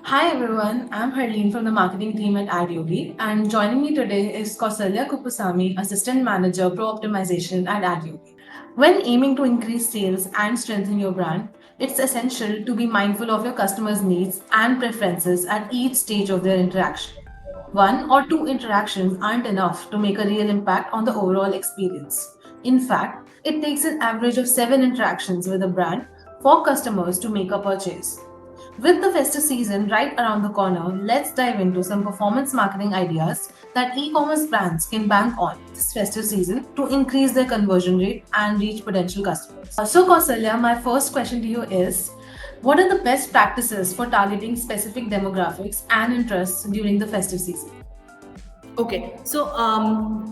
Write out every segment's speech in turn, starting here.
Hi everyone, I'm Harleen from the marketing team at Adyogi, and joining me today is Kausalya Kupusamy, Assistant Manager Pro Optimization at Adyogi. When aiming to increase sales and strengthen your brand, it's essential to be mindful of your customers' needs and preferences at each stage of their interaction. One or two interactions aren't enough to make a real impact on the overall experience. In fact, it takes an average of 7 interactions with a brand for customers to make a purchase. With the festive season right around the corner, let's dive into some performance marketing ideas that e commerce brands can bank on this festive season to increase their conversion rate and reach potential customers. So, Kausalya, my first question to you is what are the best practices for targeting specific demographics and interests during the festive season?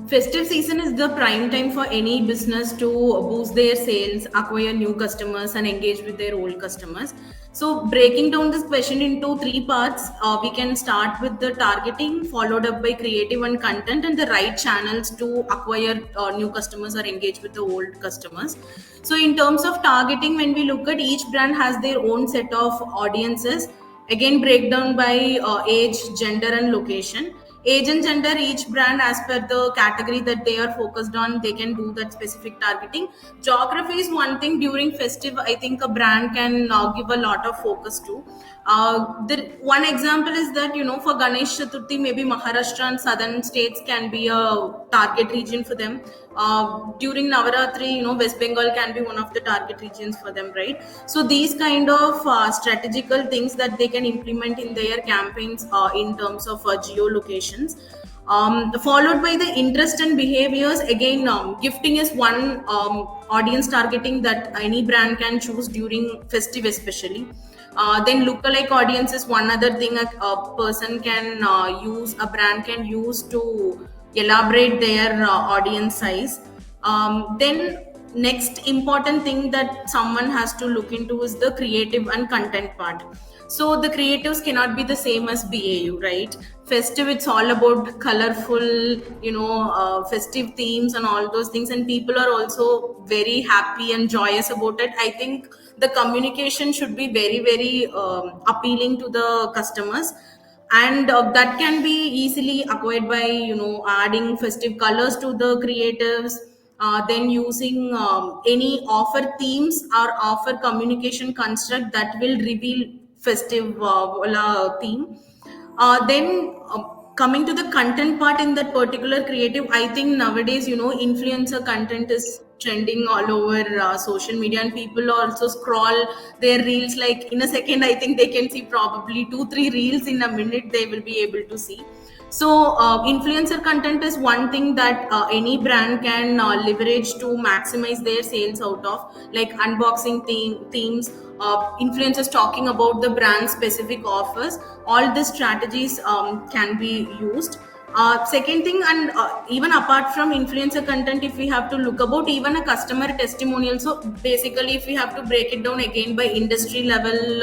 Festive season is the prime time for any business to boost their sales, acquire new customers, and engage with their old customers. So, breaking down this question into three parts, we can start with the targeting, followed up by creative and content, and the right channels to acquire new customers or engage with the old customers. So, in terms of targeting, when we look at each brand has their own set of audiences, again breakdown by age, gender, and location. Age and gender, each brand as per the category that they are focused on, they can do that specific targeting. Geography is one thing. During festive, I think a brand can give a lot of focus to. The one example is that, for Ganesh Chaturthi, maybe Maharashtra and southern states can be a target region for them. During Navaratri, West Bengal can be one of the target regions for them, right? So these kind of strategical things that they can implement in their campaigns in terms of geolocations. Followed by the interest and behaviors. Again, gifting is one audience targeting that any brand can choose during festive, especially. Then lookalike audience is one other thing a person can use, a brand can use to elaborate their audience size. Then next important thing that someone has to look into is the creative and content part. So the creatives cannot be the same as BAU, right? Festive, it's all about colorful, festive themes and all those things, and people are also very happy and joyous about it. I think the communication should be very, very appealing to the customers, and that can be easily acquired by adding festive colors to the creatives, then using any offer themes or offer communication construct that will reveal festive theme. Then coming to the content part in that particular creative, I think nowadays, influencer content is trending all over social media, and people also scroll their reels like in a second. I think they can see probably 2 3 reels in a minute they will be able to see. So influencer content is one thing that any brand can leverage to maximize their sales out of, like unboxing themes, influencers talking about the brand specific offers. All these strategies can be used. Second thing, and even apart from influencer content, if we have to look about even a customer testimonial. So basically, if we have to break it down again by industry level,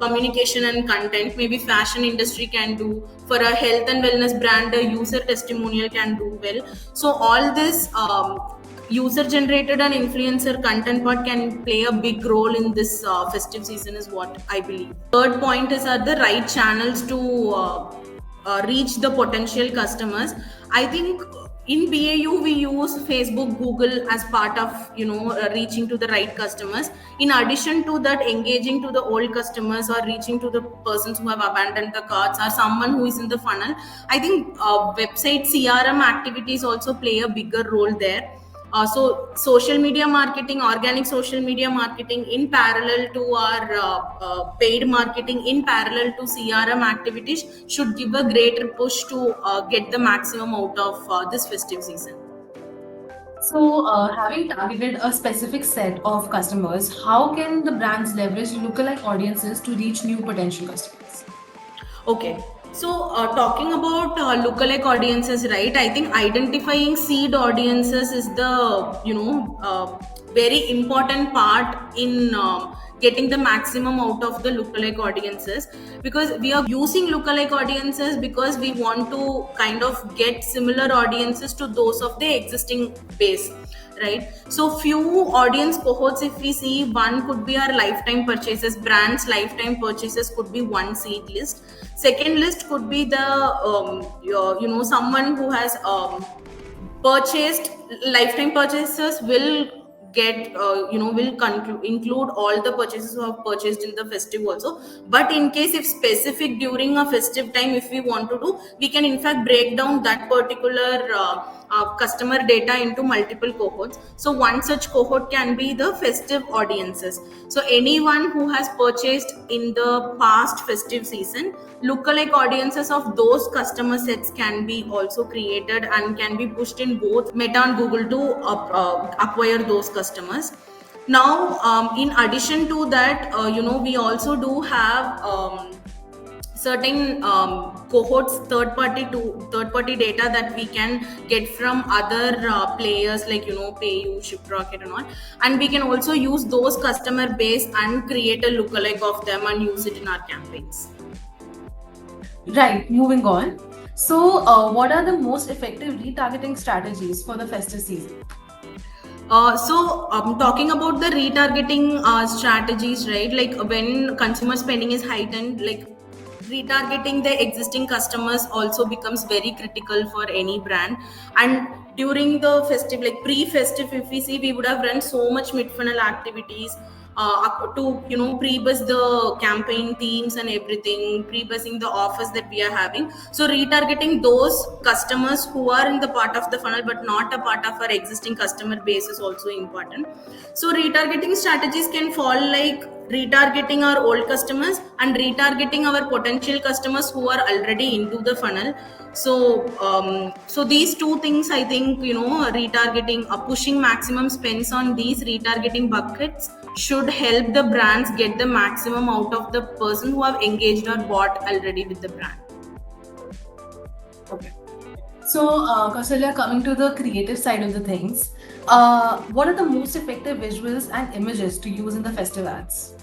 communication and content, maybe fashion industry can do. For a health and wellness brand, a user testimonial can do well. So all this user generated and influencer content part can play a big role in this festive season, is what I believe. Third point is, are the right channels to reach the potential customers. I think in BAU we use Facebook, Google as part of reaching to the right customers. In addition to that, engaging to the old customers or reaching to the persons who have abandoned the carts or someone who is in the funnel. I think website CRM activities also play a bigger role there. So social media marketing, organic social media marketing in parallel to our paid marketing, in parallel to CRM activities, should give a greater push to get the maximum out of this festive season. So, having targeted a specific set of customers, how can the brands leverage lookalike audiences to reach new potential customers? Okay. So, talking about lookalike audiences, right? I think identifying seed audiences is the very important part in getting the maximum out of the lookalike audiences, because we are using lookalike audiences because we want to kind of get similar audiences to those of the existing base. right? So few audience cohorts, if we see, one could be our lifetime purchases, brands lifetime purchases could be one seed list. Second list could be the someone who has purchased lifetime purchases will get include all the purchases who have purchased in the festive also. But in case if specific during a festive time, if we want to do, we can in fact break down that particular customer data into multiple cohorts. So one such cohort can be the festive audiences. So anyone who has purchased in the past festive season, lookalike audiences of those customer sets can be also created and can be pushed in both Meta and Google to acquire those customers. Now, in addition to that, we also do have certain cohorts, third party data that we can get from other players like PayU, ShipRocket and all, and we can also use those customer base and create a lookalike of them and use it in our campaigns. Right, moving on. So, what are the most effective retargeting strategies for the festive season? Talking about the retargeting strategies, right? Like when consumer spending is heightened, like retargeting the existing customers also becomes very critical for any brand. And during the festive, like pre-festive, if we see, we would have run so much mid-funnel activities to pre-buzz the campaign themes and everything, pre-buzzing the offers that we are having. So retargeting those customers who are in the part of the funnel but not a part of our existing customer base is also important. So retargeting strategies can fall like retargeting our old customers and retargeting our potential customers who are already into the funnel. So these two things, I think, retargeting, pushing maximum spends on these retargeting buckets should help the brands get the maximum out of the person who have engaged or bought already with the brand. Okay. So, Kausalya, coming to the creative side of the things, what are the most effective visuals and images to use in the festive ads?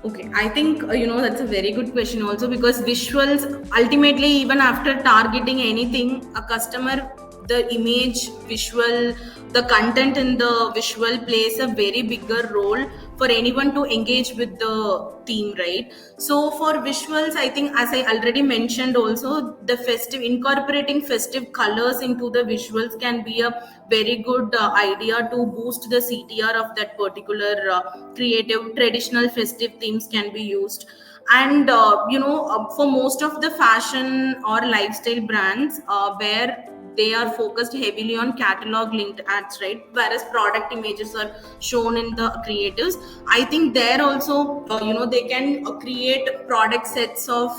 Okay, I think that's a very good question also, because visuals ultimately, even after targeting anything, a customer, the image, visual, the content in the visual plays a very bigger role for anyone to engage with the theme, right? So for visuals, I think, as I already mentioned also, the festive, incorporating festive colors into the visuals can be a very good idea to boost the CTR of that particular creative. Traditional festive themes can be used. And for most of the fashion or lifestyle brands, where they are focused heavily on catalog linked ads, right? Whereas product images are shown in the creatives. I think there also, they can create product sets of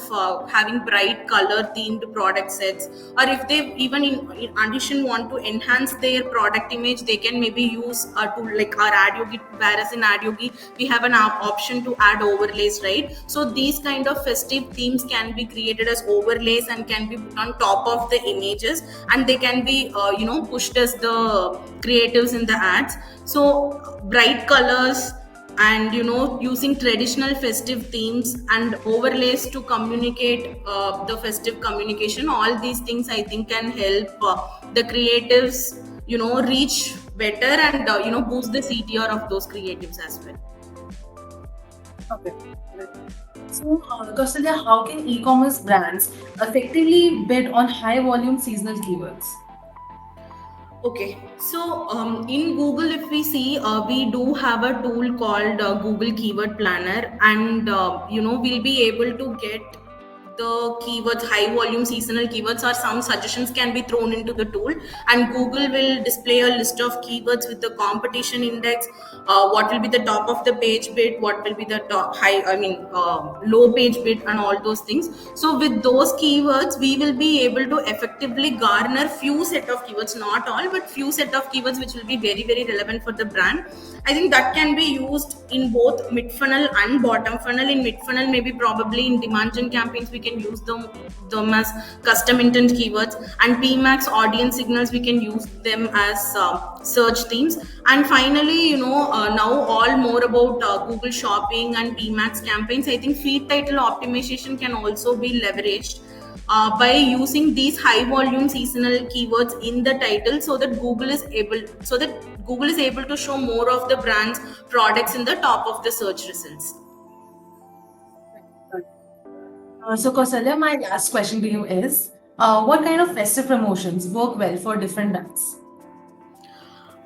having bright color themed product sets. Or if they even in addition want to enhance their product image, they can maybe use a tool like our Adyogi, whereas in Adyogi, we have an option to add overlays, right? So these kind of festive themes can be created as overlays and can be put on top of the images, and they can be pushed as the creatives in the ads. So bright colors and using traditional festive themes and overlays to communicate the festive communication, all these things I think can help the creatives reach better and boost the CTR of those creatives as well. Okay. So, Kausalya, how can e-commerce brands effectively bid on high volume seasonal keywords? Okay, so in Google, if we see, we do have a tool called Google Keyword Planner, and we'll be able to get the keywords, high volume seasonal keywords, or some suggestions can be thrown into the tool, and Google will display a list of keywords with the competition index, what will be the top of the page bid, what will be the low page bid, and all those things. So with those keywords, we will be able to effectively garner few set of keywords, not all, but few set of keywords which will be very, very relevant for the brand. I think that can be used in both mid funnel and bottom funnel. In mid funnel, maybe probably in demand gen campaigns, we can use them as custom intent keywords, and PMAX audience signals, we can use them as search themes. And finally, now all more about Google Shopping and PMAX campaigns. I think feed title optimization can also be leveraged by using these high volume seasonal keywords in the title, so that Google is able to show more of the brand's products in the top of the search results. So Kausalya, my last question to you is, what kind of festive promotions work well for different brands?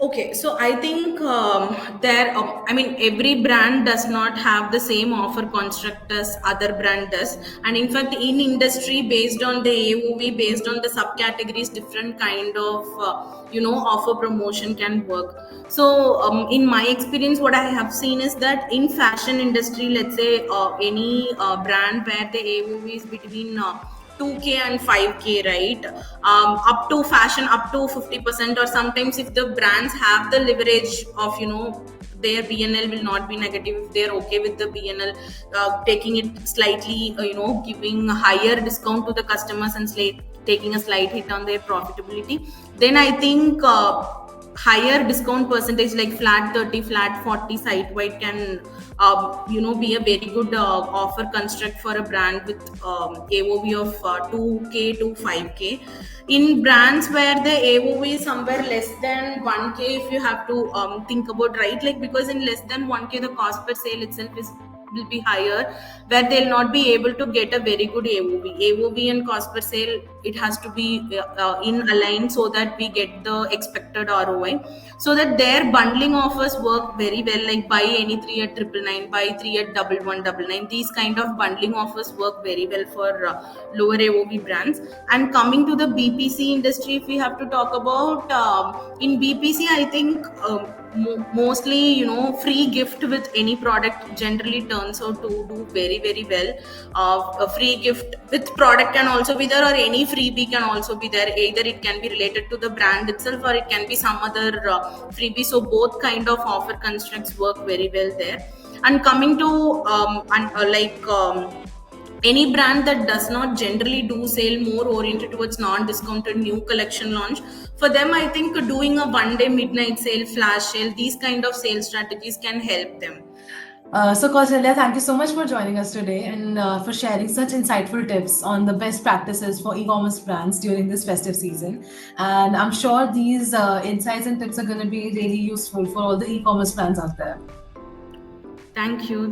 Okay, so I think I mean, every brand does not have the same offer construct as other brand does, and in fact, in industry, based on the AOV, based on the subcategories, different kind of offer promotion can work. So, in my experience, what I have seen is that in fashion industry, let's say any brand where the AOV is between 2K and 5K, right? Up to fashion, up to 50%, or sometimes if the brands have the leverage of, their BNL will not be negative, if they're okay with the BNL, taking it slightly, giving a higher discount to the customers and taking a slight hit on their profitability, then I think higher discount percentage like flat 30, flat 40 site wide can be a very good offer construct for a brand with AOV of 2K to 5K. In brands where the AOV is somewhere less than 1K, if you have to think about, right, like, because in less than 1K the cost per sale itself will be higher, where they'll not be able to get a very good AOV and cost per sale. It has to be in align so that we get the expected ROI, so that their bundling offers work very well, like buy any 3 at 999, buy 3 at 1199. These kind of bundling offers work very well for lower AOV brands. And coming to the BPC industry, if we have to talk about in BPC, I think mostly free gift with any product generally turns out to do very very well. A free gift with product can also be there, or any freebie can also be there. Either it can be related to the brand itself, or it can be some other freebie. So both kind of offer constructs work very well there. And coming to any brand that does not generally do sale, more oriented towards non-discounted new collection launch, for them I think doing a one day midnight sale, flash sale, these kind of sales strategies can help them. So Kausalya, thank you so much for joining us today and for sharing such insightful tips on the best practices for e-commerce brands during this festive season. And I'm sure these insights and tips are going to be really useful for all the e-commerce brands out there. Thank you.